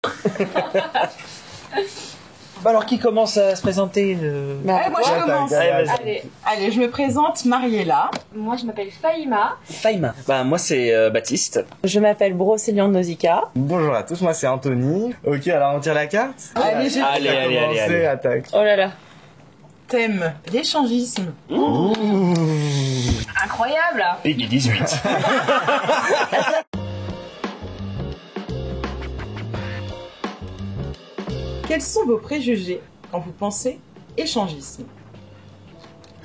Bah alors, qui commence à se présenter Moi, je commence. Allez, je me présente, Mariella. Moi, je m'appelle Faïma. Faïma. Bah, moi, c'est Baptiste. Je m'appelle Brocéliande Nausicaa. Bonjour à tous, moi c'est Anthony. Ok, alors on tire la carte. Allez. Attaque. Oh là là. Thème, l'échangisme. Incroyable. Peggy 18. Quels sont vos préjugés quand vous pensez échangisme?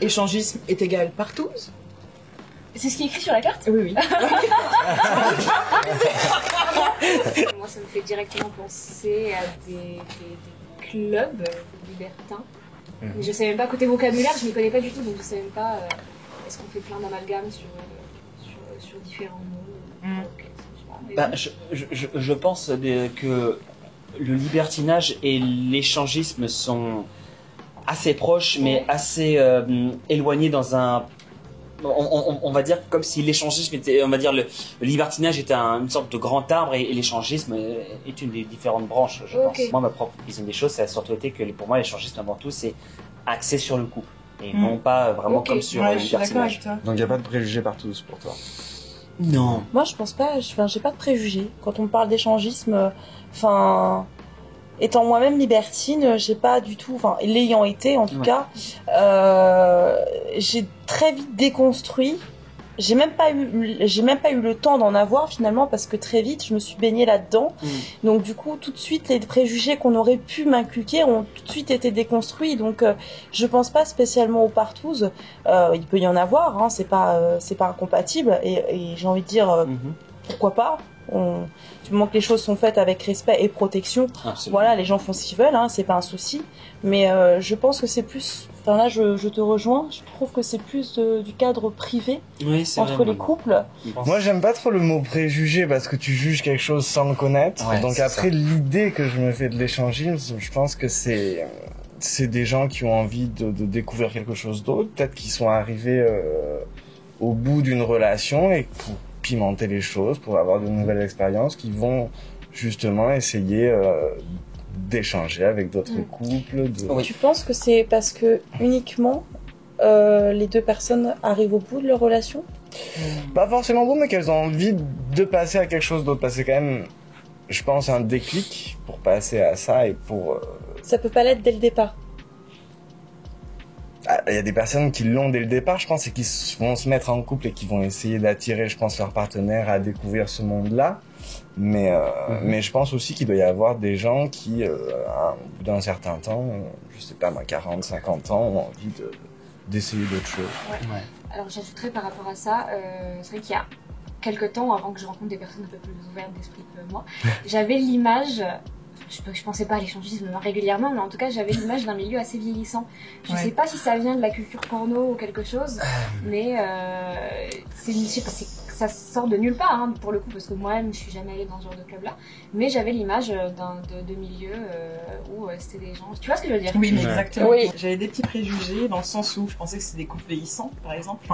Échangisme est égal partouze? C'est ce qui est écrit sur la carte? Oui. Moi, ça me fait directement penser à des clubs libertins. Mais je sais même pas, côté vocabulaire, je ne connais pas du tout, donc je sais même pas, est-ce qu'on fait plein d'amalgames sur différents mots Je pense que le libertinage et l'échangisme sont assez proches, mais assez éloignés dans un... On va dire comme si l'échangisme était... On va dire le libertinage était une sorte de grand arbre et l'échangisme est une des différentes branches, je pense. Moi, ma propre vision des choses, ça a surtout été que pour moi, l'échangisme, avant tout, c'est axé sur le couple. Et non pas vraiment comme sur le libertinage. Donc il n'y a pas de préjugés partout pour toi? Non. Moi, je pense pas. J'ai pas de préjugés. Quand on me parle d'échangisme, étant moi-même libertine, j'ai pas du tout, l'ayant été en tout cas, j'ai très vite déconstruit. J'ai même pas eu le temps d'en avoir finalement parce que très vite je me suis baignée là-dedans. Donc du coup tout de suite les préjugés qu'on aurait pu m'inculquer ont tout de suite été déconstruits. Donc je pense pas spécialement aux partouzes. Il peut y en avoir, hein, c'est pas incompatible et j'ai envie de dire pourquoi pas. Du moment que les choses sont faites avec respect et protection, voilà, les gens font ce qu'ils veulent, hein, c'est pas un souci. Mais je pense que c'est plus, là je te rejoins, je trouve que c'est plus du cadre privé entre les couples. Moi j'aime pas trop le mot préjugé parce que tu juges quelque chose sans le connaître. Donc après l'idée que je me fais de l'échangisme, je pense que c'est des gens qui ont envie de découvrir quelque chose d'autre, peut-être qu'ils sont arrivés au bout d'une relation et pour pimenter les choses, pour avoir de nouvelles expériences, qui vont justement essayer d'échanger avec d'autres couples. Tu penses que c'est parce que uniquement les deux personnes arrivent au bout de leur relation? Pas forcément bon, mais qu'elles ont envie de passer à quelque chose d'autre, parce que c'est quand même, je pense, un déclic pour passer à ça et pour... Ça peut pas l'être dès le départ. Il y a des personnes qui l'ont dès le départ, je pense, et qui vont se mettre en couple et qui vont essayer d'attirer, je pense, leur partenaire à découvrir ce monde-là. Mais je pense aussi qu'il doit y avoir des gens qui, au bout d'un certain temps, je sais pas moi, 40, 50 ans, ont envie d'essayer d'autres choses. Ouais. Alors j'ajouterais par rapport à ça, c'est vrai qu'il y a quelques temps, avant que je rencontre des personnes un peu plus ouvertes d'esprit que moi, j'avais l'image... Je pensais pas à l'échangisme régulièrement, mais en tout cas j'avais l'image d'un milieu assez vieillissant. Je sais pas si ça vient de la culture porno ou quelque chose, mais ça sort de nulle part, hein, pour le coup, parce que moi-même je suis jamais allée dans ce genre de club-là, mais j'avais l'image de milieu où c'était des gens... Tu vois ce que je veux dire? Oui, mais exactement. Oui. J'avais des petits préjugés dans le sens où je pensais que c'était des couples vieillissants, par exemple.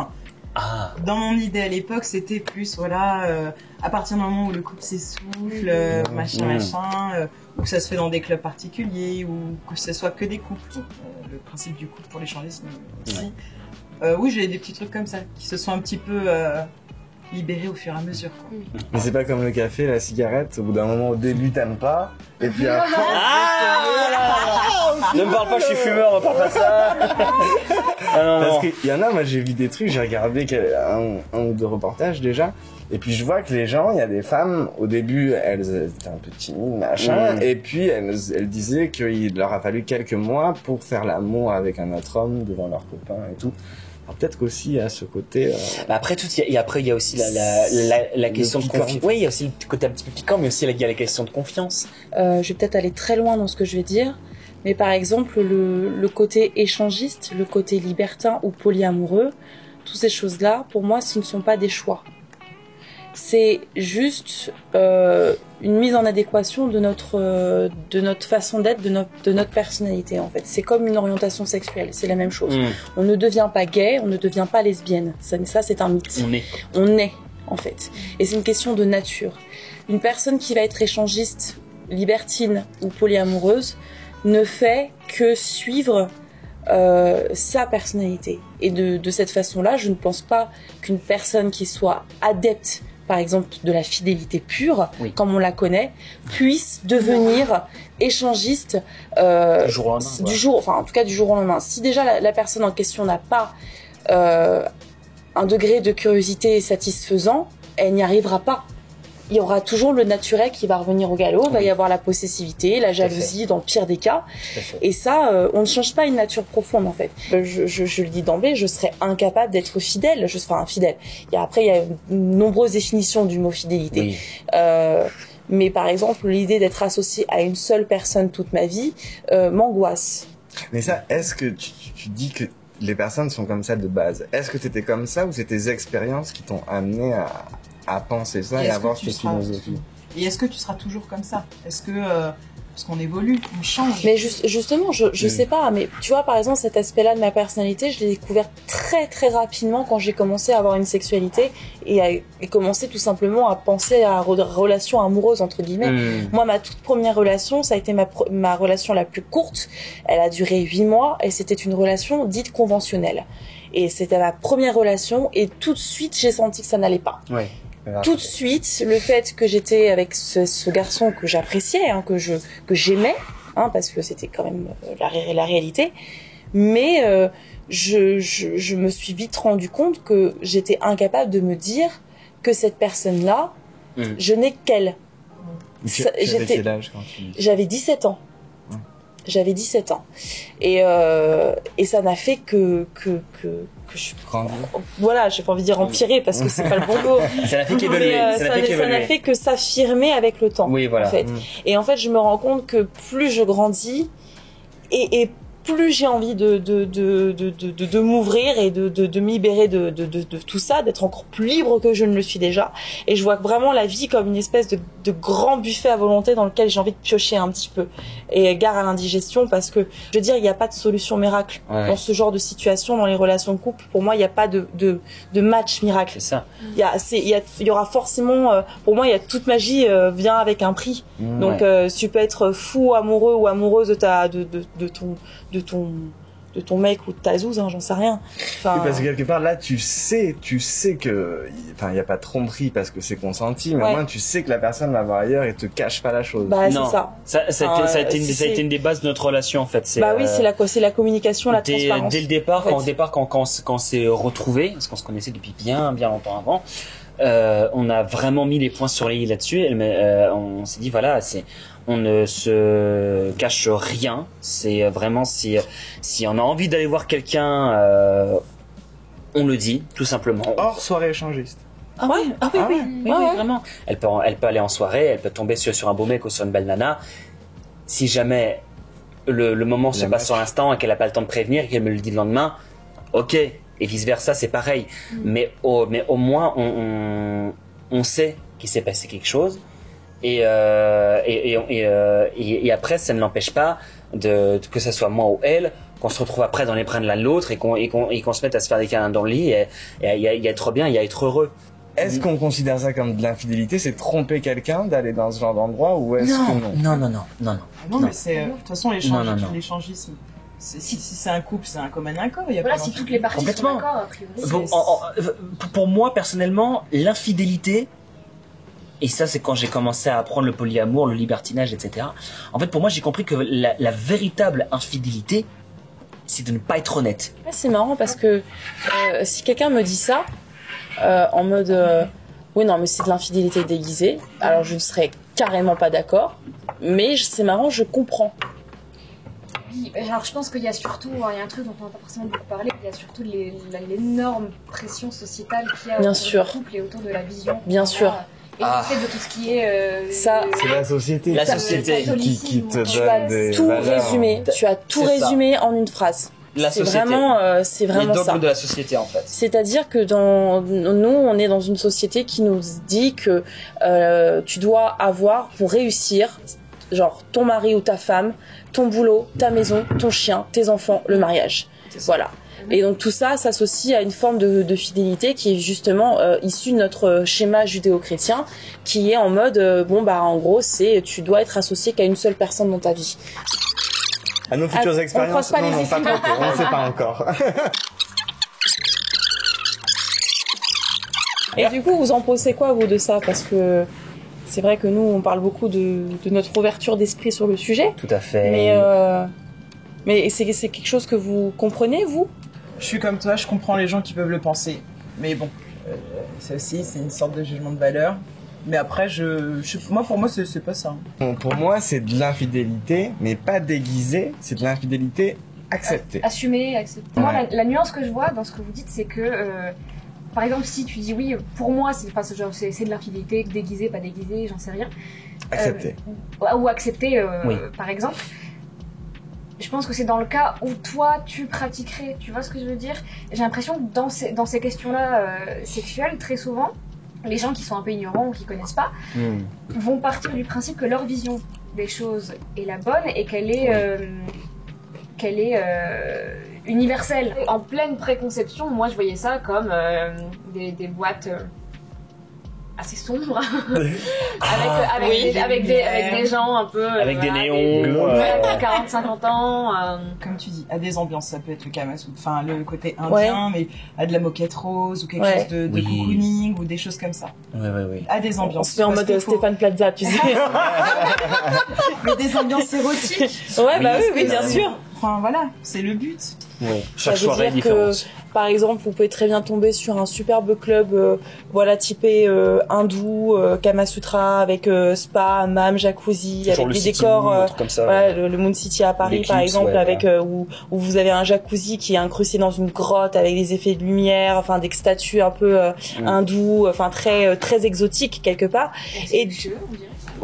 Dans mon idée à l'époque, c'était plus, à partir du moment où le couple s'essouffle, machin, ou que ça se fait dans des clubs particuliers, ou que ce soit que des couples. Le principe du couple pour l'échangisme aussi. Oui, j'ai des petits trucs comme ça, qui se sont un petit peu libérés au fur et à mesure. Mais c'est pas comme le café, la cigarette, au bout d'un moment, au début, t'aimes pas, et puis après... Ne me parle pas, je suis fumeur, on va pas faire ça. Parce qu'il y en a, moi j'ai vu des trucs, j'ai regardé un ou deux reportages déjà, et puis je vois que les gens, il y a des femmes, au début elles étaient un peu timides, machin, et puis elles disaient qu'il leur a fallu quelques mois pour faire l'amour avec un autre homme devant leurs copains et tout. Alors peut-être qu'aussi à ce côté... Après il y a aussi la question de confiance. Oui, il y a aussi le côté un petit peu piquant, mais aussi il y a la question de confiance. Je vais peut-être aller très loin dans ce que je vais dire, mais par exemple le côté échangiste, le côté libertin ou polyamoureux, toutes ces choses-là, pour moi, ce ne sont pas des choix. C'est juste une mise en adéquation de notre façon d'être, de notre personnalité en fait. C'est comme une orientation sexuelle, c'est la même chose. On ne devient pas gay, on ne devient pas lesbienne. Ça c'est un mythe. On est en fait. Et c'est une question de nature. Une personne qui va être échangiste libertine ou polyamoureuse ne fait que suivre sa personnalité. Et de cette façon-là, je ne pense pas qu'une personne qui soit adepte, par exemple, de la fidélité pure, comme on la connaît, puisse devenir échangiste du jour au lendemain. Enfin, en tout cas, du jour au lendemain. Si déjà la personne en question n'a pas un degré de curiosité satisfaisant, elle n'y arrivera pas. Il y aura toujours le naturel qui va revenir au galop, il va y avoir la possessivité, la jalousie dans le pire des cas. Et ça, on ne change pas une nature profonde en fait. Je le dis d'emblée, je serais incapable d'être fidèle, infidèle. Après, il y a de nombreuses définitions du mot fidélité. Mais par exemple, l'idée d'être associé à une seule personne toute ma vie m'angoisse. Mais ça, est-ce que tu dis que les personnes sont comme ça de base? Est-ce que t'étais comme ça ou c'est tes expériences qui t'ont amené à penser ça et à avoir cette philosophie? Et est-ce que tu seras toujours comme ça? Est-ce que parce qu'on évolue, on change? Mais justement, je sais pas, mais tu vois, par exemple, cet aspect-là de ma personnalité, je l'ai découvert très très rapidement quand j'ai commencé à avoir une sexualité et commencé tout simplement à penser à relation amoureuse entre guillemets. Moi, ma toute première relation, ça a été ma relation la plus courte. Elle a duré 8 mois et c'était une relation dite conventionnelle. Et c'était ma première relation et tout de suite, j'ai senti que ça n'allait pas. Tout de suite, le fait que j'étais avec ce garçon que j'appréciais, que j'aimais, parce que c'était quand même la réalité, mais je me suis vite rendu compte que j'étais incapable de me dire que cette personne-là, je n'ai qu'elle. J'avais quel âge quand J'avais 17 ans. J'avais 17 ans. Et ça n'a fait que je voilà, j'ai pas envie de dire empirer parce que c'est pas le bon mot. Ça n'a fait qu'évoluer. Ça n'a fait que s'affirmer avec le temps. Oui, voilà. En fait. Et en fait, je me rends compte que plus je grandis et plus j'ai envie de m'ouvrir et de me libérer de tout ça, d'être encore plus libre que je ne le suis déjà. Et je vois vraiment la vie comme une espèce de grand buffet à volonté dans lequel j'ai envie de piocher un petit peu. Et gare à l'indigestion parce que, je veux dire, il n'y a pas de solution miracle dans ce genre de situation, dans les relations de couple. Pour moi, il n'y a pas de match miracle. C'est ça. Il y aura forcément, pour moi, il y a toute magie vient avec un prix. Donc, tu peux être fou, amoureux ou amoureuse de ton mec ou de ta zouze, j'en sais rien. Enfin... Oui, parce que quelque part là, tu sais que, enfin, il y a pas de tromperie parce que c'est consenti, mais au moins tu sais que la personne va voir ailleurs et te cache pas la chose. Bah, non. c'est ça. Ça a été une des bases de notre relation en fait. Oui, c'est la communication, la transparence. Dès le départ, quand on s'est retrouvés, parce qu'on se connaissait depuis bien longtemps avant. On a vraiment mis les points sur les i là-dessus. On s'est dit voilà, on ne se cache rien. C'est vraiment si on a envie d'aller voir quelqu'un, on le dit tout simplement. Hors soirée échangiste. Oui, vraiment. Elle peut aller en soirée, elle peut tomber sur un beau mec ou sur une belle nana. Si jamais le moment se passe sur l'instant et qu'elle n'a pas le temps de prévenir et qu'elle me le dit le lendemain, ok. Et vice versa, c'est pareil. Mais au moins, on sait qu'il s'est passé quelque chose. Et après, ça ne l'empêche pas que ce soit moi ou elle, qu'on se retrouve après dans les bras de l'un de l'autre et qu'on se mette à se faire des câlins dans le lit et y être bien, y être heureux. Est-ce qu'on considère ça comme de l'infidélité? C'est tromper quelqu'un d'aller dans ce genre d'endroit ou est-ce que non? Non, mais c'est, de toute façon, l'échangisme. Si c'est un couple, c'est un commun accord. Si toutes les parties sont d'accord, a priori. Pour moi, personnellement, l'infidélité, et ça c'est quand j'ai commencé à apprendre le polyamour, le libertinage, etc. En fait, pour moi, j'ai compris que la véritable infidélité, c'est de ne pas être honnête. C'est marrant parce que si quelqu'un me dit ça, en mode oui, non, mais c'est de l'infidélité déguisée, alors je ne serais carrément pas d'accord, mais c'est marrant, je comprends. Alors je pense qu'il y a surtout, il y a un truc dont on n'a pas forcément beaucoup parlé, il y a surtout l'énorme pression sociétale qu'il y a autour du couple et autour de la vision. Bien sûr. Et l'effet de tout ce qui est... ça, c'est la société. La société qui te donne des valeurs. Tu as tout résumé en une phrase. C'est vraiment les dogmes ça. de la société en fait. C'est-à-dire que nous, on est dans une société qui nous dit que tu dois avoir pour réussir, genre ton mari ou ta femme, ton boulot, ta maison, ton chien, tes enfants, le mariage. Voilà. Et donc tout ça s'associe à une forme de fidélité qui est justement issue de notre schéma judéo-chrétien, qui est en mode en gros tu dois être associé qu'à une seule personne dans ta vie. À nos futures expériences, non, pas trop, on ne sait pas encore. Et du coup, vous en pensez quoi, vous, de ça? Parce que c'est vrai que nous, on parle beaucoup de notre ouverture d'esprit sur le sujet. Tout à fait. Mais c'est quelque chose que vous comprenez, vous? Je suis comme toi, je comprends les gens qui peuvent le penser. Mais bon, ça aussi, c'est une sorte de jugement de valeur. Mais après, pour moi, c'est pas ça. Bon, pour moi, c'est de l'infidélité, mais pas déguisée, c'est de l'infidélité acceptée. Assumée, acceptée. Ouais. Moi, la nuance que je vois dans ce que vous dites, c'est que, par exemple, si tu dis oui, pour moi, c'est de l'infidélité, déguisée, pas déguisée, j'en sais rien. Acceptée. Ou acceptée, Oui. par exemple. Je pense que c'est dans le cas où toi, tu pratiquerais. Tu vois ce que je veux dire? J'ai l'impression que dans ces questions-là sexuelles, très souvent, les gens qui sont un peu ignorants ou qui connaissent pas vont partir du principe que leur vision des choses est la bonne et qu'elle est universelle. En pleine préconception, moi je voyais ça comme des boîtes assez sombres avec des gens un peu avec des néons, 40-50 ans. Comme tu dis, à des ambiances, ça peut être le Kamasutra, enfin le côté indien, mais à de la moquette rose ou quelque chose de cocooning ou des choses comme ça. Oui. À des ambiances. C'est en mode Stéphane Plaza, tu sais. Mais des ambiances érotiques. Oui, bien sûr. Enfin voilà, c'est le but. Oui. Ça Chaque veut soirée est dire que, différente. par exemple, vous pouvez très bien tomber sur un superbe club, typé hindou, Kamasutra, avec spa, hammam, jacuzzi, Genre avec le des City décors, Moon, un truc comme ça, le Moon City à Paris, par L'Eclipse, exemple, ouais, avec où vous avez un jacuzzi qui est incrusté dans une grotte avec des effets de lumière, enfin des statues un peu hindous, enfin très très exotiques quelque part. Et on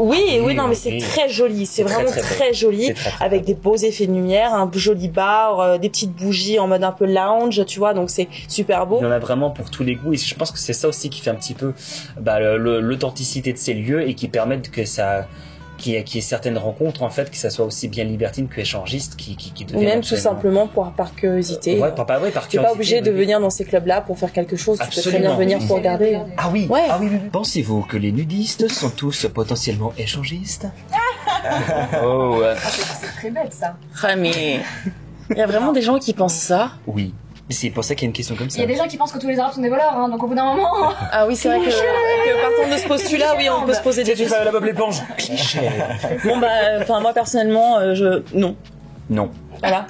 dirait. oui, non, mais c'est très joli, c'est très, vraiment très très joli, C'est très, très avec des beaux effets de lumière, un joli bar, des petites bougies en mode un peu lounge, tu vois, donc c'est super beau. Il y en a vraiment pour tous les goûts et je pense que c'est ça aussi qui fait un petit peu l'authenticité de ces lieux et qui permettent que ça qu'il y ait certaines rencontres en fait que ça soit aussi bien libertine que échangiste qui Ou deviennent même tout absolument- simplement par curiosité. par Tu n'es pas curiosité, obligé de oui. venir dans ces clubs-là pour faire quelque chose, tu peux très bien Absolument. venir pour regarder. Ah oui, Ouais. oui. Pensez-vous que les nudistes sont tous potentiellement échangistes? Oh, C'est très bête ça. Ah, mais il y a vraiment des gens qui pensent ça. oui. C'est pour ça qu'il y a une question comme Il ça. y a des gens qui pensent que tous les Arabes sont des voleurs, hein, donc au bout d'un moment. Ah oui, c'est vrai que partant de ce postulat, oui, on peut se poser des Tu questions. fais la Bob l'éponge. Cliché. Bon moi personnellement, non. Non. Voilà.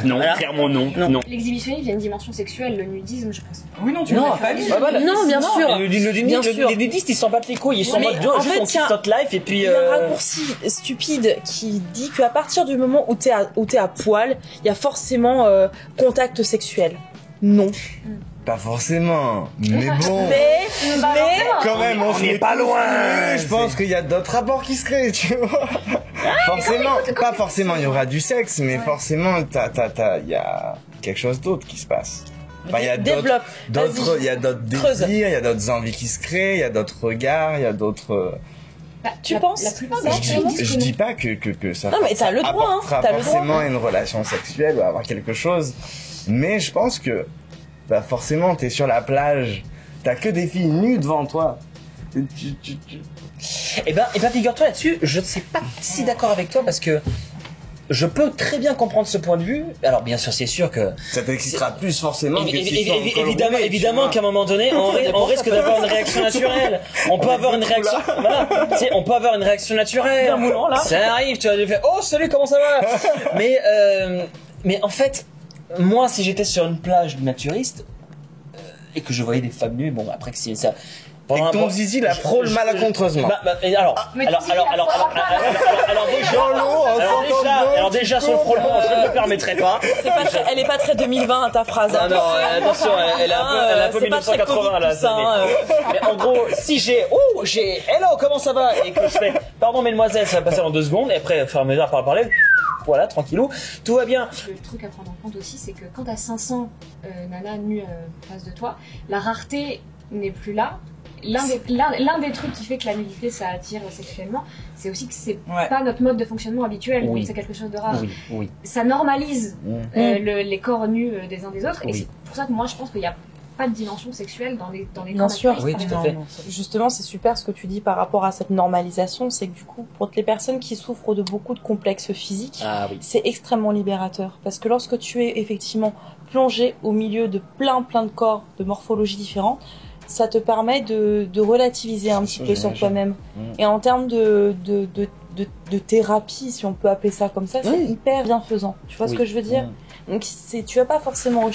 Non, Voilà. clairement non. Non. Non. L'exhibitionnisme, il y a une dimension sexuelle, le nudisme, je pense. Oui, non, tu Non, l'as pas dit. Non, bien sûr. Bien sûr. Les nudistes, ils s'en battent les couilles. Ils sont en Mais mode, en juste fait, on kiffe notre life et puis. Il y a un raccourci stupide qui dit qu'à partir du moment où t'es à poil, il y a forcément contact sexuel. Non. Pas forcément, mais bon. Mais Quand même, on n'est pas loin. Je pense qu'il y a d'autres rapports qui se créent, tu vois. Forcément, pas forcément, il y aura du sexe, mais forcément, il y a quelque chose d'autre qui se passe. Enfin, il y a développe. il y a d'autres Creuse. désirs, il y a d'autres envies qui se créent, il y a d'autres regards, il y a d'autres. Tu penses La plupart Je des gens disent je que dis pas que ça. Non, mais t'as le droit, hein. apportera T'as le droit. forcément une relation sexuelle ou avoir quelque chose, mais je pense que forcément, t'es sur la plage, t'as que des filles nues devant toi. Eh ben, figure-toi là-dessus, je ne suis pas si d'accord avec toi parce que je peux très bien comprendre ce point de vue. Alors, bien sûr, c'est sûr que. Ça t'excitera plus forcément que si tu sois en col Évidemment, roulé, évidemment tu qu'à un moment donné, on risque d'avoir une réaction naturelle. On peut avoir une réaction. Voilà. Tu sais, on peut avoir une réaction naturelle. D'un moulant, là. Ça arrive, tu vas lui faire oh salut, comment ça va? Mais en fait, moi, si j'étais sur une plage naturiste et que je voyais des femmes nues, bon après que c'est ça. Et que ton zizi la frôle malencontreusement. Alors déjà sur le frôlement, je ne me permettrai pas. Elle est pas très 2020 ta phrase. Non, attention, elle a un peu c'est pas très 1980 là. Covid, tout ça, Mais en gros, si j'ai hello, comment ça va? Et que je fais pardon mesdemoiselles, ça va passer en 2 secondes, et après, faire mesure par parler, voilà, tranquillou, tout va bien. Le truc à prendre en compte aussi, c'est que quand t'as 500 nanas nues en face de toi, la rareté n'est plus là. l'un des trucs qui fait que la nudité ça attire sexuellement, c'est aussi que c'est pas notre mode de fonctionnement habituel, donc c'est quelque chose de rare. Ça normalise les corps nus des uns des autres, et c'est pour ça que moi je pense qu'il y a pas de dimension sexuelle dans les Bien sûr, oui, tout à fait. Justement, c'est super ce que tu dis par rapport à cette normalisation, c'est que du coup, pour les personnes qui souffrent de beaucoup de complexes physiques, c'est extrêmement libérateur. Parce que lorsque tu es effectivement plongé au milieu de plein de corps, de morphologies différentes, ça te permet de relativiser un petit peu sur toi-même. Et en termes de thérapie, si on peut appeler ça comme ça, c'est hyper bienfaisant. Tu vois ce que je veux dire? Donc tu vas pas forcément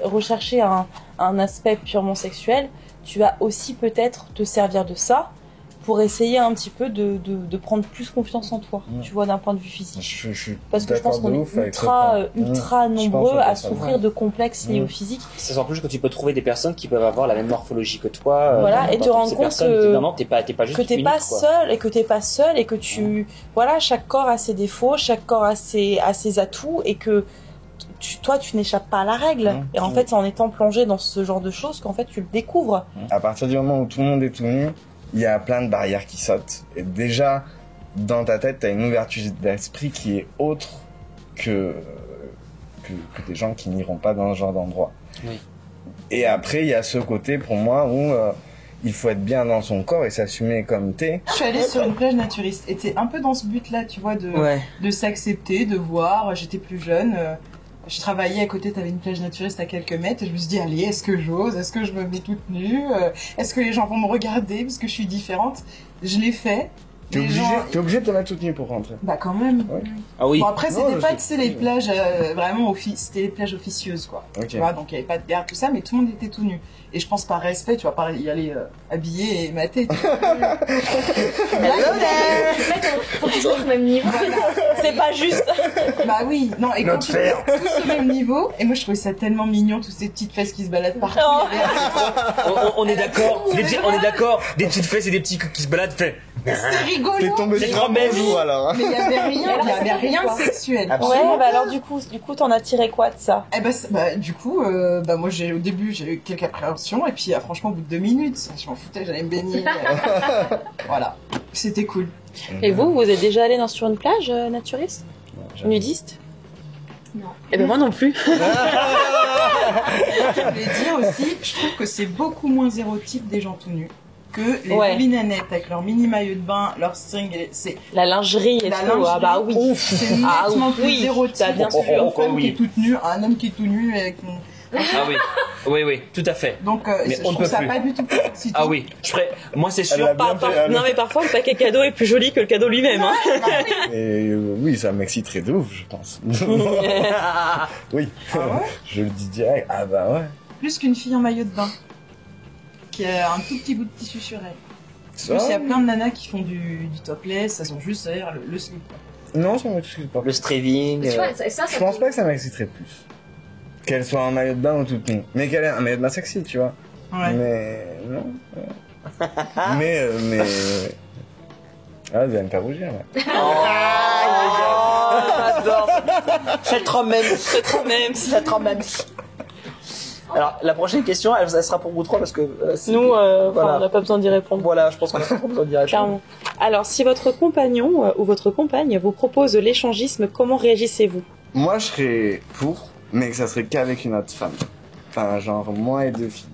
rechercher un aspect purement sexuel, tu vas aussi peut-être te servir de ça pour essayer un petit peu de prendre plus confiance en toi, tu vois, d'un point de vue physique. Parce que je pense qu'on est ultra nombreux à souffrir de complexes liés au physique. C'est sans plus que tu peux trouver des personnes qui peuvent avoir la même morphologie que toi. Voilà, et te rendre compte que t'es pas juste que t'es pas seul et que t'es pas seul et que voilà, chaque corps a ses défauts, chaque corps a ses atouts, et que toi tu n'échappes pas à la règle. Et en fait, c'est en étant plongé dans ce genre de choses qu'en fait tu le découvres. À partir du moment où tout le monde est tout nu, il y a plein de barrières qui sautent. Et déjà, dans ta tête, t'as une ouverture d'esprit qui est autre que des gens qui n'iront pas dans ce genre d'endroit. Et après, il y a ce côté, pour moi, où il faut être bien dans son corps et s'assumer comme t'es. Je suis allée sur une plage naturiste et t'es un peu dans ce but-là, tu vois, de s'accepter, de voir. J'étais plus jeune. Je travaillais à côté, t'avais une plage naturiste à quelques mètres, et je me suis dit, allez, est-ce que j'ose? Est-ce que je me mets toute nue? Est-ce que les gens vont me regarder parce que je suis différente? Je l'ai fait. T'es obligé de te mettre toute nue pour rentrer? Bah, quand même. Ah oui. Bon, après, c'était pas, tu sais, les plages, vraiment, c'était les plages officieuses, quoi. Tu vois, donc il y avait pas de garde, tout ça, mais tout le monde était tout nu. Et je pense par respect, tu vas pas y aller habillé et maté. Faut qu'ils soient au même niveau. C'est pas juste. Bah oui, non, et quand ils sont tous au même niveau, et moi je trouvais ça tellement mignon, toutes ces petites fesses qui se baladent partout. On est d'accord, des petites fesses et des petits qui se baladent, c'est rigolo. T'es tombé sur un bonjour alors. Mais il y avait rien de sexuel. Ouais, bah alors du coup t'en as tiré quoi de ça? Eh ben, du coup, moi au début j'ai eu quelques appréhensions, et puis franchement au bout de 2 minutes, je m'en foutais, j'allais me baigner. Voilà, c'était cool. Et vous êtes déjà allé sur une plage naturiste? Nudiste? Non. Eh ben moi non plus. Je voulais dire aussi, je trouve que c'est beaucoup moins érotique des gens tout nus que les babinanettes avec leur mini maillot de bain, leur string, c'est la lingerie et tout. Ah bah oui. C'est nettement plus érotique. Bien sûr. Une femme qui est toute nue, un homme qui est tout nu avec une... Ah oui, tout à fait. Donc, je trouve ça pas du tout. Ah oui, moi c'est sûr. Non mais parfois le paquet cadeau est plus joli que le cadeau lui-même. Hein. Et oui, ça m'exciterait de ouf, je pense. Oui, je le dis direct. Ah bah ouais. Plus qu'une fille en maillot de bain qui a un tout petit bout de tissu sur elle. En plus, il y a plein de nanas qui font du topless, elles ont juste derrière le slip. Non, ça m'excite pas. Le striving. Tu vois, je pense pas que ça m'exciterait plus. Qu'elle soit en maillot de bain ou toute nue. Mais qu'elle ait un maillot de bain sexy, tu vois. Ouais. Mais non. mais ah, vous allez me faire rougir, là. J'adore. C'est trop même. Alors, la prochaine question, elle sera pour vous trois parce que nous, on n'a pas besoin d'y répondre. Voilà, je pense qu'on n'a pas besoin d'y répondre. Clairement. Alors, si votre compagnon ou votre compagne vous propose l'échangisme, comment réagissez-vous? Moi, je serais pour, mais que ça serait qu'avec une autre femme. Enfin, genre, moi et 2 filles.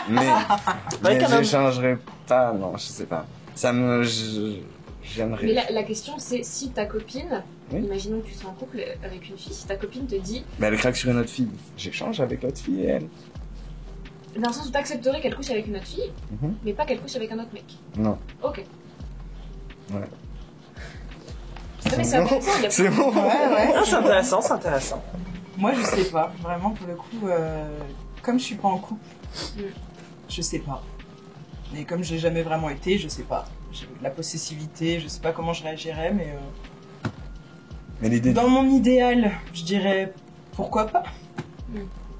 Mais j'échangerais pas, non, je sais pas. J'aimerais. Mais la question, c'est si ta copine, imaginons que tu sois en couple avec une fille, si ta copine te dit... Mais elle craque sur une autre fille. J'échange avec l'autre fille et elle. Dans le sens où t'accepterais qu'elle couche avec une autre fille, mais pas qu'elle couche avec un autre mec. Non. Ok. Ouais. Mais c'est intéressant. C'est bon. Ouais. C'est intéressant. Moi, je sais pas. Vraiment, pour le coup, comme je suis pas en couple, je sais pas. Mais comme j'ai jamais vraiment été, je sais pas. J'ai de la possessivité, je sais pas comment je réagirais, mais l'idée. Dans mon idéal, je dirais pourquoi pas.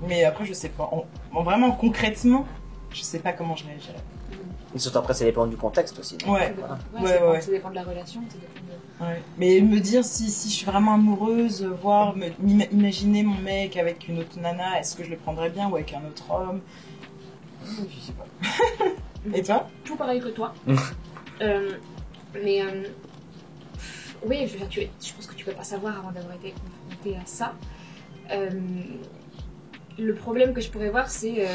Mais après, je sais pas. Vraiment, concrètement, je sais pas comment je réagirais. Et surtout après, ça dépend du contexte aussi. Ouais. Ça dépend de la relation. Ouais. Mais me dire si je suis vraiment amoureuse, voir, imaginer mon mec avec une autre nana, est-ce que je le prendrais bien ou avec un autre homme? Je sais pas. Et toi? Tout pareil que toi. Oui, je veux dire, je pense que tu peux pas savoir avant d'avoir été confronté à ça. Le problème que je pourrais voir, c'est,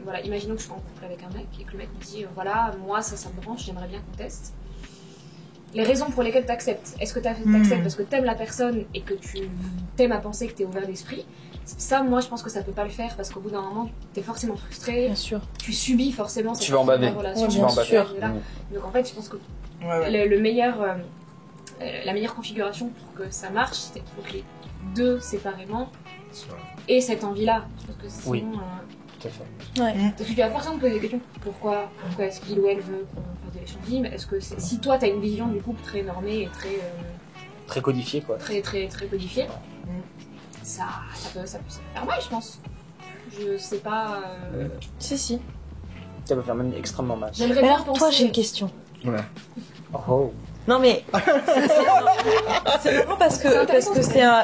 voilà, imaginons que je suis en couple avec un mec et que le mec me dit, voilà, moi ça me branche, j'aimerais bien qu'on teste. Les raisons pour lesquelles tu acceptes. Est-ce que tu acceptes parce que tu aimes la personne et que tu t'aimes à penser que tu es ouvert d'esprit? Ça, moi, je pense que ça peut pas le faire parce qu'au bout d'un moment, tu es forcément frustré. Bien sûr. Tu subis forcément cette Tu vas en baver. relation. Bien sûr. Donc en fait, je pense que le meilleur, la meilleure configuration pour que ça marche, c'est qu'il faut que les deux séparément aient cette envie-là. Parce que sinon, Oui. Tout à fait. Ouais. parce que tu vas forcément te poser des questions. Pourquoi est-ce qu'il ou elle veut qu'on fasse de l'échangisme? Est-ce que si toi, tu as une vision du couple très normée et Très codifié, quoi. très codifiée, ça peut faire mal, je pense. Je sais pas. Si. Ça peut faire même extrêmement mal. J'aimerais Mais bien alors, penser. toi, j'ai une question. Ouais. Oh. Non mais c'est marrant parce que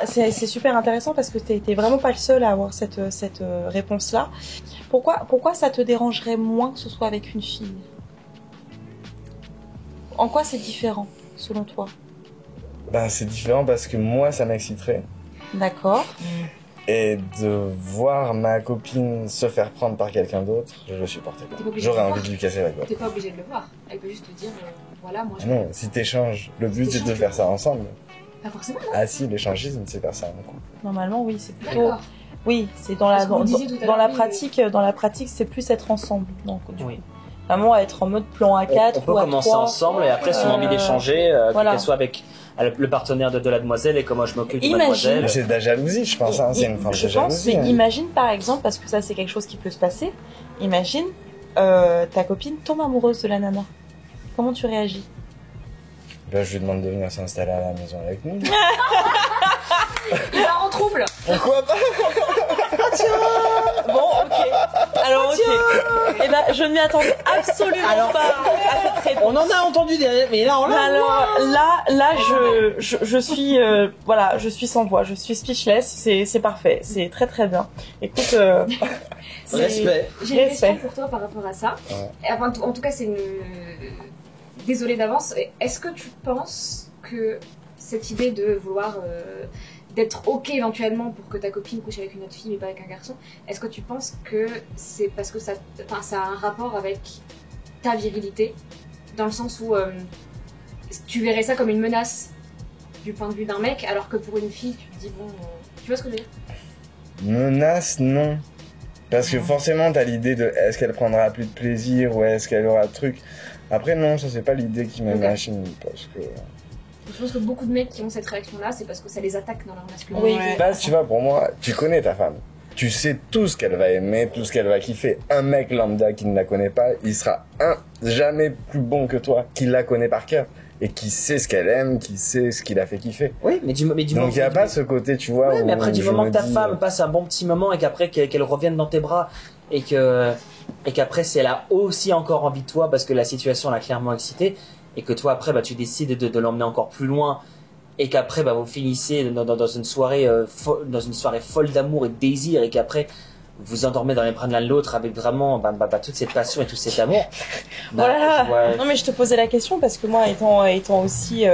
c'est super intéressant parce que t'es vraiment pas le seul à avoir cette réponse là. Pourquoi ça te dérangerait moins que ce soit avec une fille? En quoi c'est différent selon toi? Ben, c'est différent parce que moi, ça m'exciterait. D'accord. Et de voir ma copine se faire prendre par quelqu'un d'autre, je le supportais pas. T'es pas obligé J'aurais de le envie voir. de lui casser la gueule. T'es pas obligé de le voir. Elle peut juste te dire, voilà, moi je. Ah non, si t'échanges, le but c'est de faire ça ensemble. Pas forcément. Ah si, l'échangisme, c'est faire ça en couple. Normalement oui, c'est plutôt D'accord. oui, c'est dans la Parce que vous disiez tout à dans la l'heure, pratique, c'est plus être ensemble. Donc du Oui. coup, vraiment être en mode plan à 4 On peut ou à commencer 3. ensemble et après, si on a envie d'échanger, voilà. qu'elle soit avec le partenaire de la demoiselle et comment je m'occupe de Imagine. mademoiselle. C'est de la jalousie, je pense. Hein. C'est une forme de Je pense, jalousie. mais hein. imagine par exemple, parce que ça c'est quelque chose qui peut se passer, imagine ta copine tombe amoureuse de la nana. Comment tu réagis? Ben, je lui demande de venir s'installer à la maison avec nous. Il va en trouble. Pourquoi pas? Bon, ok. Alors, ok. Eh ben, je ne m'y attendais absolument pas à cette réponse. On en a entendu derrière, mais là, on l'a. Alors là, je suis, voilà, je suis sans voix, je suis speechless. C'est parfait, c'est très très bien. Écoute, Respect. J'ai une question Respect. pour toi par rapport à ça. Ouais. Et enfin, en tout cas, c'est une. Désolée d'avance. Est-ce que tu penses que cette idée de vouloir d'être ok éventuellement pour que ta copine couche avec une autre fille mais pas avec un garçon, est-ce que tu penses que c'est parce que ça a un rapport avec ta virilité, dans le sens où tu verrais ça comme une menace du point de vue d'un mec, alors que pour une fille tu te dis bon, tu vois ce que je veux dire? Menace, non. Parce que forcément, t'as l'idée de est-ce qu'elle prendra plus de plaisir ou est-ce qu'elle aura de trucs. Après, non, ça c'est pas l'idée qui me machine. Parce que. Je pense que beaucoup de mecs qui ont cette réaction-là, c'est parce que ça les attaque dans leur masculinité. Oui. Base, tu vois, pour moi, tu connais ta femme. Tu sais tout ce qu'elle va aimer, tout ce qu'elle va kiffer. Un mec lambda qui ne la connaît pas, il sera jamais plus bon que toi, qui la connaît par cœur. Et qui sait ce qu'elle aime, qui sait ce qui la fait kiffer. Oui, mais du moment. Donc il n'y a pas ce côté, tu vois. Ouais, mais où après, du je moment me que ta dis, femme passe un bon petit moment et qu'après qu'elle revienne dans tes bras et qu'après si elle a aussi encore envie de toi parce que la situation l'a clairement excitée et que toi après tu décides de l'emmener encore plus loin et qu'après vous finissez dans une soirée folle d'amour et de désir et qu'après vous endormez dans les bras de l'un de l'autre avec vraiment toute cette passion et tout cet amour. Voilà. Non mais je te posais la question parce que moi étant aussi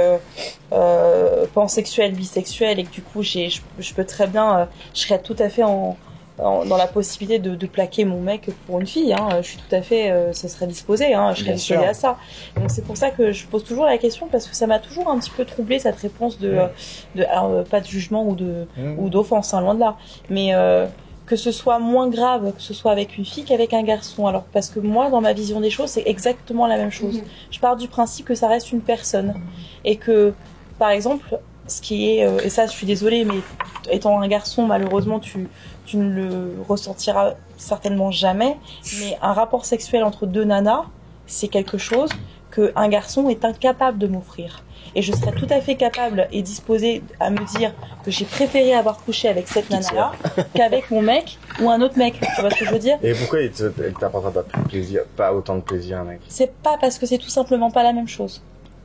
pansexuelle, bisexuelle et que du coup je peux très bien, je serais tout à fait dans la possibilité de plaquer mon mec pour une fille, hein. Je suis tout à fait, ce serait disposé, hein. Je serais disposée à ça. Donc c'est pour ça que je pose toujours la question parce que ça m'a toujours un petit peu troublé cette réponse alors pas de jugement ou d'offense, hein, loin de là, mais que ce soit moins grave que ce soit avec une fille qu'avec un garçon. Alors parce que moi dans ma vision des choses c'est exactement la même chose. Je pars du principe que ça reste une personne et que par exemple ce qui est et ça je suis désolée mais étant un garçon malheureusement tu ne le ressentiras certainement jamais, mais un rapport sexuel entre deux nanas c'est quelque chose que un garçon est incapable de m'offrir. Et je serais tout à fait capable et disposée à me dire que j'ai préféré avoir couché avec cette nana-là qu'avec mon mec ou un autre mec. Tu vois ce que je veux dire? Et pourquoi il t'apportera pas plus de plaisir, pas autant de plaisir, mec? C'est pas parce que c'est tout simplement pas la même chose.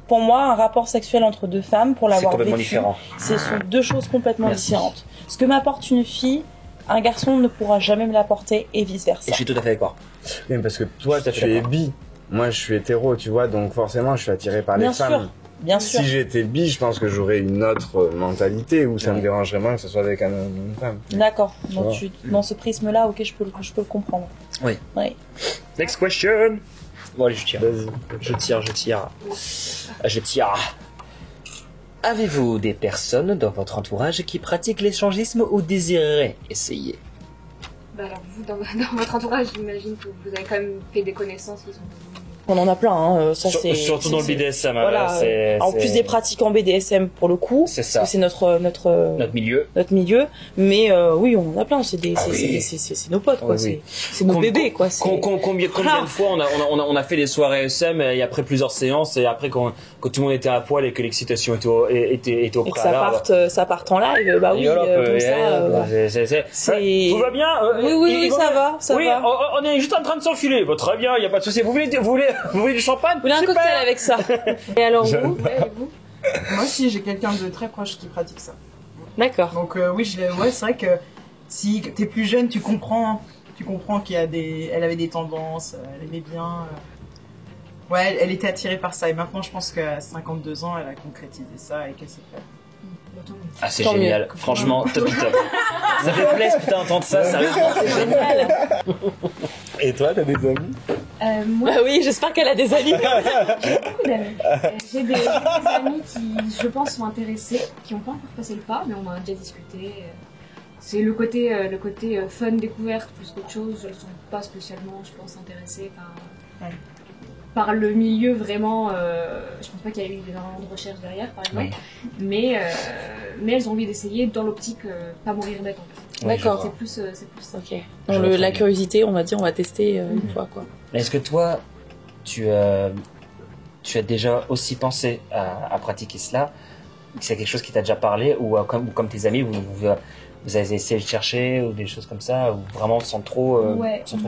Pour moi, un rapport sexuel entre deux femmes, pour l'avoir vécu, différent. Ce sont deux choses complètement différentes. Ce que m'apporte une fille, un garçon ne pourra jamais me l'apporter et vice versa. Et je suis tout à fait d'accord. Oui, parce que toi, tu es bi. moi je suis hétéro, tu vois, donc forcément je suis attiré par les femmes. Bien sûr. Si j'étais bi, je pense que j'aurais une autre mentalité où ça me dérangerait moins que ce soit avec un homme ou une femme. D'accord. Donc dans ce prisme-là, ok, je peux le comprendre. Oui. Oui. Next question. Bon allez, je tire. Vas-y. Je tire. Avez-vous des personnes dans votre entourage qui pratiquent l'échangisme ou désireraient essayer? Bah alors vous, dans votre entourage, j'imagine que vous avez quand même fait des connaissances qui sont... On en a plein, hein. Ça, Surtout dans le BDSM. Voilà. En plus des pratiquants BDSM pour le coup. C'est ça. Parce que c'est notre milieu. Mais oui, on en a plein. C'est nos potes, quoi. Oui. C'est nos bébés, quoi. Combien de fois on a fait des soirées SM et après plusieurs séances et après quand tout le monde était à poil et que l'excitation était au préalable. Et que ça parte en live, bah oui, comme ça. Tout va bien? Oui, ça va. On est juste en train de s'enfiler. Bon, très bien, y a pas de souci. Vous voulez du champagne? Vous voulez un cocktail avec ça? Et alors vous? Moi aussi, j'ai quelqu'un de très proche qui pratique ça. D'accord. Donc oui, c'est vrai que si t'es plus jeune, tu comprends qu'il y a elle avait des tendances, elle aimait bien. Ouais, elle était attirée par ça. Et maintenant, je pense qu'à 52 ans, elle a concrétisé ça et qu'elle s'est fait. Ah, c'est génial. Mieux. Franchement, top. Ça fait plaisir, putain, d'entendre ça, sérieusement, c'est génial. Et toi, t'as des amis? Moi, Bah oui, j'espère qu'elle a des amis. j'ai beaucoup d'amis. J'ai des amis qui, je pense, sont intéressés, qui n'ont pas encore passé le pas, mais on en a déjà discuté. C'est le côté fun, découverte, plus qu'autre chose. Elles ne sont pas spécialement, je pense, intéressées par le milieu vraiment. Je pense pas qu'il y a eu énormément de recherche derrière, par exemple. Oui. Mais elles ont envie d'essayer dans l'optique pas mourir bête en fait. D'accord. C'est plus ça. Ok. Dans la curiosité, on va dire, on va tester une fois, quoi. Est-ce que toi, tu as déjà aussi pensé à pratiquer cela? C'est quelque chose qui t'a déjà parlé ou comme tes amis, vous avez essayé de chercher ou des choses comme ça, ou vraiment sans trop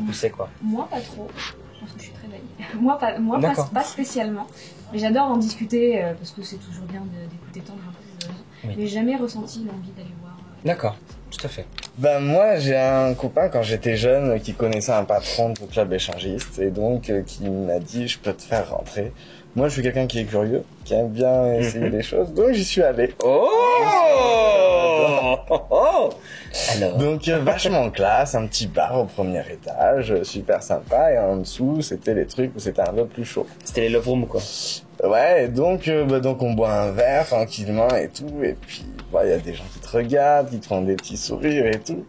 pousser, quoi? Moi, pas trop. Je pense que je suis très naïve. Moi, pas spécialement. Mais j'adore en discuter parce que c'est toujours bien d'écouter tendre un peu. Mais j'ai jamais ressenti l'envie d'aller voir. D'accord, tout à fait. Ben moi, j'ai un copain quand j'étais jeune qui connaissait un patron de club échangiste et donc qui m'a dit je peux te faire rentrer. Moi, je suis quelqu'un qui est curieux, qui aime bien essayer des choses, donc j'y suis allé. Alors. Donc vachement classe, un petit bar au premier étage, super sympa, et en dessous c'était les trucs où c'était un peu plus chaud. C'était les love rooms, quoi. Ouais, et donc on boit un verre tranquillement et tout, et puis il y a des gens qui te regardent, qui te font des petits sourires et tout.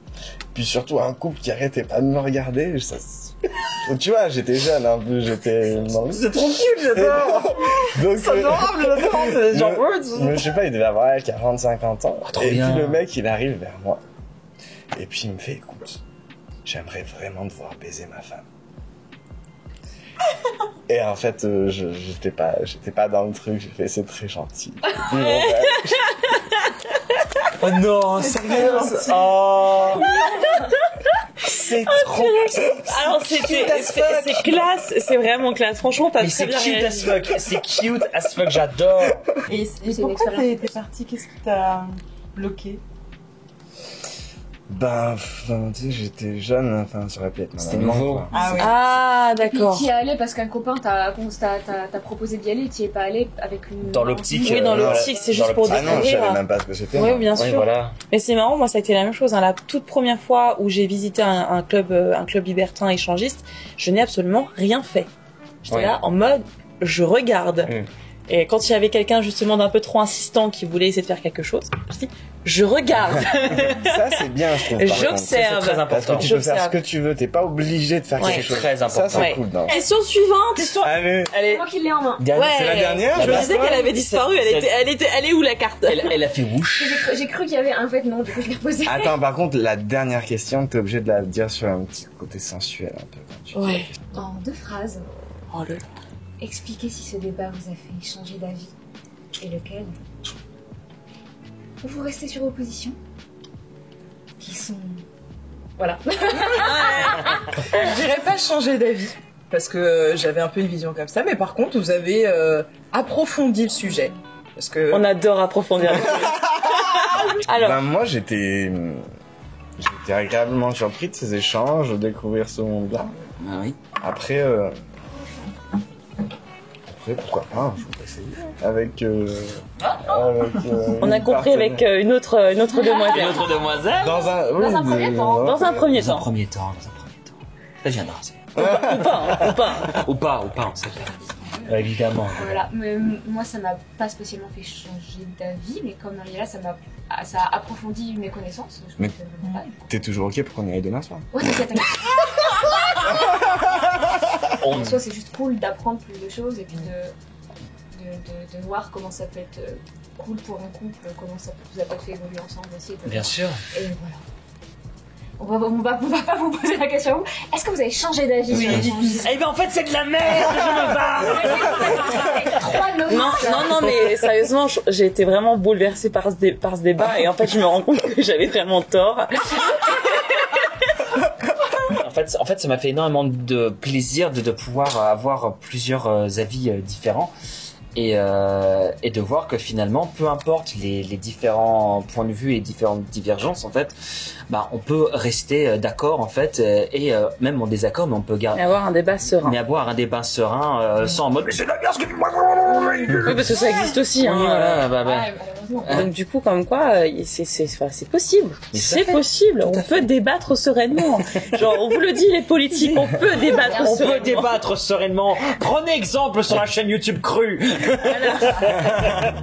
Puis surtout un couple qui arrêtait pas de me regarder. Tu vois, j'étais jeune un peu, c'est trop cute, j'adore. Donc c'est adorable, j'adore. C'est genre je sais pas, il devait avoir 40-50 ans. Et puis le mec, il arrive vers moi. Et puis il me fait, écoute, j'aimerais vraiment devoir baiser ma femme. Et en fait, j'étais pas dans le truc, j'ai fait, c'est très gentil. Oh non, sérieux? Oh. C'est trop. Alors c'est classe, c'est vraiment classe. Franchement, t'as très bien réagi. C'est cute as fuck, j'adore. Et pourquoi t'es parti? Qu'est-ce qui t'a bloqué? Ben, tu sais, j'étais jeune, enfin, ça aurait pu être ma C'était maman, nouveau. quoi. Ah oui. Ah, d'accord. Et t'y es allé parce qu'un copain t'a proposé d'y aller, t'y es pas allé avec une... Dans l'optique. Oui, dans l'optique, c'est juste pour découvrir. Ah non, je savais même pas ce que c'était. Oui, bien sûr. Oui, voilà. Mais c'est marrant, moi ça a été la même chose. Hein. La toute première fois où j'ai visité un club libertin échangiste, je n'ai absolument rien fait. J'étais là en mode, je regarde. Et quand il y avait quelqu'un justement d'un peu trop insistant qui voulait essayer de faire quelque chose, je dis, je regarde. Ça c'est bien, je trouve. J'observe. C'est très important. Parce que tu peux faire ce que tu veux, t'es pas obligé de faire quelque chose. C'est très important. Ça c'est cool, non? Question suivante. Allez. C'est moi qui l'ai en main. C'est la dernière? Je me disais qu'elle avait disparu. Elle est où la carte? Elle a fait whoosh. J'ai cru qu'il y avait un fait, non, du coup je l'ai posé. Attends, par contre, la dernière question, t'es obligé de la dire sur un petit côté sensuel un peu. Quand tu En 2 phrases, Oh là là. expliquez si ce débat vous a fait changer d'avis. Et lequel? Ou vous restez sur vos positions qui sont... Voilà. Je dirais pas changer d'avis, parce que j'avais un peu une vision comme ça, mais par contre, vous avez approfondi le sujet. Parce que... On adore approfondir. Alors. Ben, moi, j'étais agréablement surpris de ces échanges, de découvrir ce monde-là. Ah oui. Après, Après, pourquoi pas, je vais essayer. Avec on a compris avec une autre demoiselle. Une autre demoiselle. Dans un premier temps. Dans un premier Dans un temps. premier temps. Ça viendra. Ou pas. On sait pas. Évidemment. Voilà, mais moi ça m'a pas spécialement fait changer d'avis, mais comme Mariella, ça a approfondi mes connaissances. Je Mais trouve que c'est pas mal. t'es toujours ok pour qu'on y aille demain soir? Ouais, t'inquiète. En soi, c'est juste cool d'apprendre plus de choses et puis de voir comment ça peut être cool pour un couple, comment ça vous a peut-être fait évoluer ensemble aussi. Bien sûr. Et voilà. On va pas vous poser la question. Est-ce que vous avez changé d'avis sur les gens? Eh ben en fait c'est de la merde, je me barre. Non, mais sérieusement, j'ai été vraiment bouleversée par ce débat et en fait, je me rends compte que j'avais vraiment tort. En fait, ça m'a fait énormément de plaisir de pouvoir avoir plusieurs avis différents et de voir que finalement, peu importe les différents points de vue et différentes divergences, en fait, bah, on peut rester d'accord, en fait, et même en désaccord, mais on peut garder. Et avoir un débat serein. Mais avoir un débat serein, sans en mode, mais c'est de la merde ce que tu m'as. Oui, parce que ça existe aussi, hein. Oui, voilà, Ouais, malheureusement. Donc du coup, comme quoi, c'est possible. Mais C'est possible. On peut débattre sereinement. Genre, on vous le dit, les politiques, on peut débattre On sereinement. peut débattre sereinement. Prenez exemple sur la chaîne YouTube Cru. Voilà.